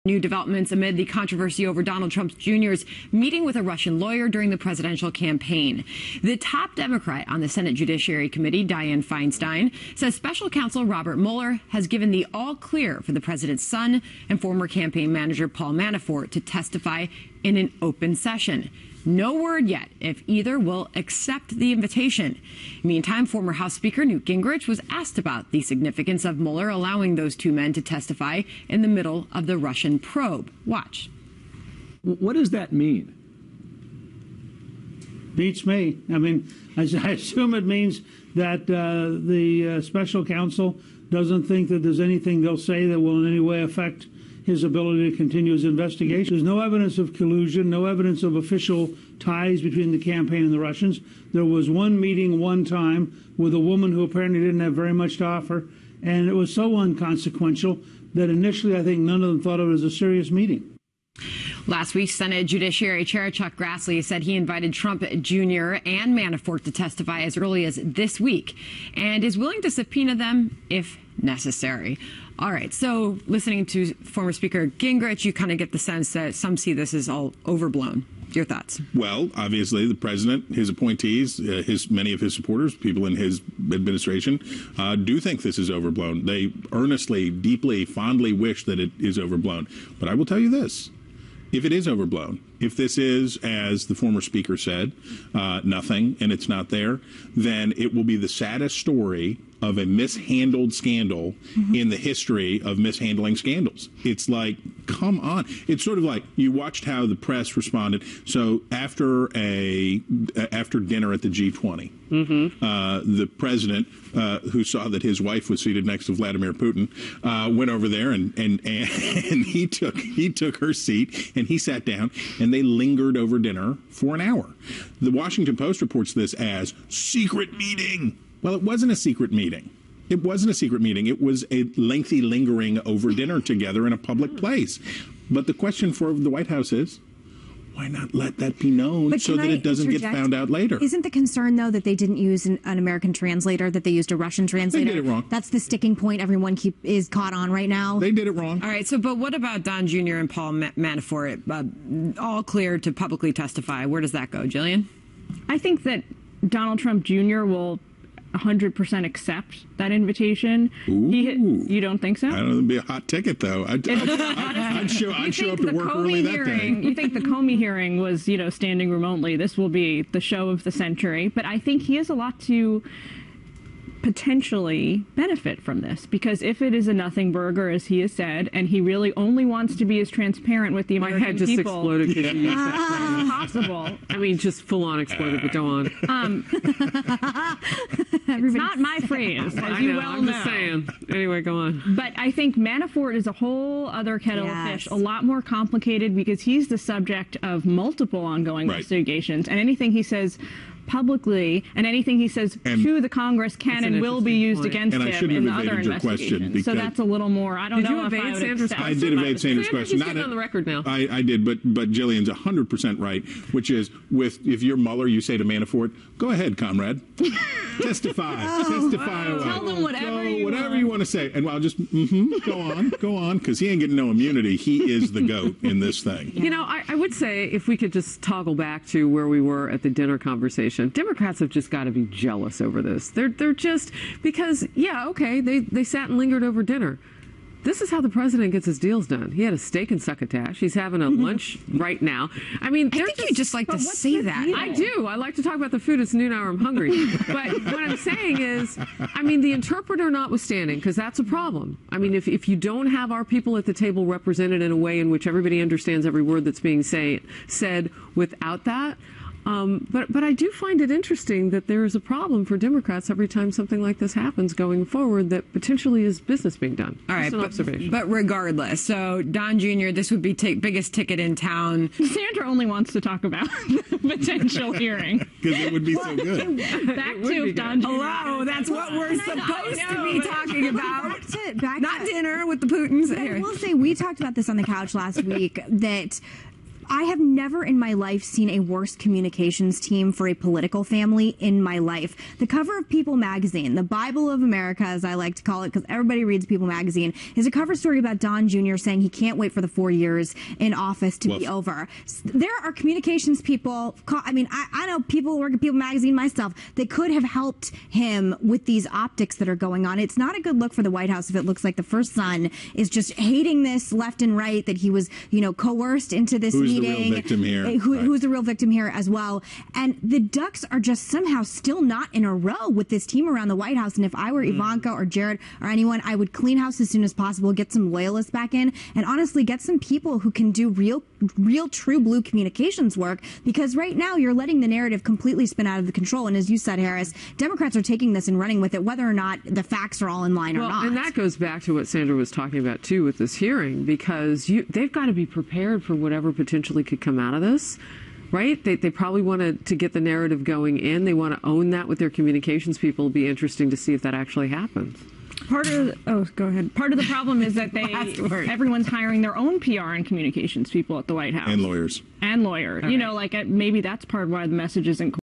New developments amid the controversy over Donald Trump Jr.'s meeting with a Russian lawyer during the presidential campaign. The top Democrat on the Senate Judiciary Committee, Dianne Feinstein, says special counsel Robert Mueller has given the all clear for the president's son and former campaign manager Paul Manafort to testify in an open session. No word yet if either will accept the invitation. Meantime, former House Speaker Newt Gingrich was asked about the significance of Mueller allowing those two men to testify in the middle of the Russian probe. Watch. What does that mean? Beats me. I mean, I assume it means that the special counsel doesn't think that there's anything they'll say that will in any way affect his ability to continue his investigation. There's no evidence of collusion, no evidence of official ties between the campaign and the Russians. There was one meeting one time with a woman who apparently didn't have very much to offer, and it was so inconsequential that initially I think none of them thought of it as a serious meeting. Last week, Senate Judiciary Chair Chuck Grassley said he invited Trump Jr. and Manafort to testify as early as this week and is willing to subpoena them if necessary. All right, so listening to former Speaker Gingrich, you kind of get the sense that some see this as all overblown. Your thoughts? Well, obviously, the president, his appointees, many of his supporters, people in his administration, do think this is overblown. They earnestly, deeply, fondly wish that it is overblown. But I will tell you this. If it is overblown, if this is, as the former speaker said, nothing and it's not there, then it will be the saddest story of a mishandled scandal in the history of mishandling scandals. It's like, come on. It's sort of like you watched how the press responded. So after dinner at the G20, the president, who saw that his wife was seated next to Vladimir Putin, went over there and he took her seat and he sat down and they lingered over dinner for an hour. The Washington Post reports this as secret meeting. Well, it wasn't a secret meeting. It wasn't a secret meeting. It was a lengthy lingering over dinner together in a public place. But the question for the White House is, why not let that be known so that it doesn't get found out later? Isn't the concern, though, that they didn't use an American translator, that they used a Russian translator? They did it wrong. That's the sticking point everyone is caught on right now. They did it wrong. All right, so but what about Don Jr. and Paul Manafort? All clear to publicly testify. Where does that go, Jillian? I think that Donald Trump Jr. will 100% accept that invitation. You don't think so? I don't know. It'd be a hot ticket, though. I'd show up to work early that day. You think the Comey hearing was, standing remotely. This will be the show of the century. But I think he has a lot to potentially benefit from this, because if it is a nothing burger, as he has said, and he really only wants to be as transparent with the American people. My head just exploded because you used that phrase. Possible. I mean, just full on exploded, but go on. It's not my phrase, as you well know. I'm just saying. Anyway, go on. But I think Manafort is a whole other kettle of fish, a lot more complicated, because he's the subject of multiple ongoing investigations, and anything he says publicly and anything he says to the Congress can and will be used against him in the other investigations. So that's a little more. I don't know if I would accept. I did evade Sanders' question. Not on the record now. I did, but Jillian's 100% right, which is if you're Mueller, you say to Manafort, "Go ahead, comrade, testify away. Tell them whatever you want to say." And I'll just go on, because he ain't getting no immunity. He is the GOAT in this thing. I would say if we could just toggle back to where we were at the dinner conversation. Democrats have just got to be jealous over this. They're just because, they sat and lingered over dinner. This is how the president gets his deals done. He had a steak and succotash. He's having a lunch right now. I mean, I think you just like to say that. I do. I like to talk about the food. It's noon hour. I'm hungry. But what I'm saying is, the interpreter notwithstanding, because that's a problem. If you don't have our people at the table represented in a way in which everybody understands every word that's being said without that, but I do find it interesting that there is a problem for Democrats every time something like this happens going forward that potentially is business being done. All right, but regardless, so Don Jr., this would be biggest ticket in town. Sandra only wants to talk about the potential hearing. Because it would be so good. Back to Don Jr. Hello, that's what we're supposed to be talking about. Back Not dinner with the Putins. I will say, we talked about this on the couch last week, that I have never in my life seen a worse communications team for a political family in my life. The cover of People magazine, the Bible of America, as I like to call it, because everybody reads People magazine, is a cover story about Don Jr. saying he can't wait for the 4 years in office to be over. There are communications people, I know people who work at People magazine myself, they could have helped him with these optics that are going on. It's not a good look for the White House if it looks like the first son is just hating this left and right, that he was, coerced into this meeting. Who's the real victim here? Who's the real victim here as well. And the Ducks are just somehow still not in a row with this team around the White House. And if I were Ivanka or Jared or anyone, I would clean house as soon as possible, get some loyalists back in, and honestly get some people who can do real true blue communications work, because right now you're letting the narrative completely spin out of the control. And as you said, Harris, Democrats are taking this and running with it, whether or not the facts are all in line or not. And that goes back to what Sandra was talking about, too, with this hearing, because they've got to be prepared for whatever potentially could come out of this. Right? They probably want to get the narrative going in. They want to own that with their communications people. It'll be interesting to see if that actually happens. Part of the problem is that everyone's hiring their own PR and communications people at the White House and lawyers. Maybe that's part of why the message isn't